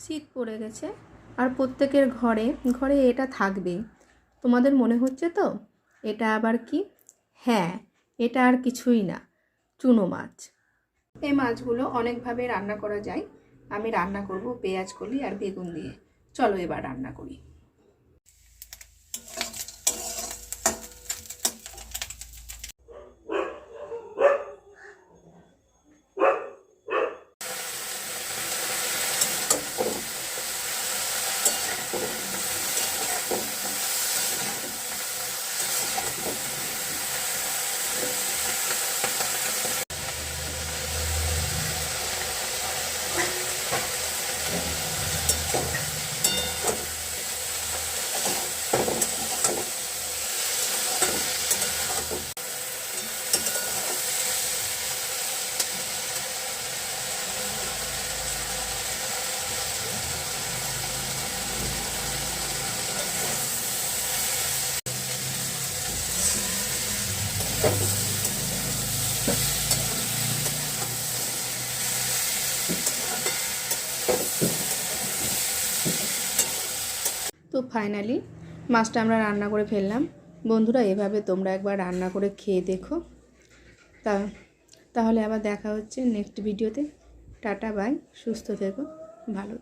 শীত পড়ে গেছে আর প্রত্যেকের ঘরে ঘরে এটা থাকবেই। তোমাদের মনে হচ্ছে তো এটা আবার কি? হ্যাঁ, এটা আর কিছুই না, চুনো মাছ। এই মাছগুলো অনেকভাবে রান্না করা যায়। আমি রান্না করব পেঁয়াজ কলি আর বেগুন দিয়ে। চলো এবার রান্না করি। তো ফাইনালি মাছটা আমরা রান্না করে ফেললাম। বন্ধুরা, এভাবে তোমরা একবার রান্না করে খেয়ে দেখো। তাহলে আবার দেখা হচ্ছে নেক্সট ভিডিওতে। টাটা বাই, সুস্থ থেকো, ভালো থেকো।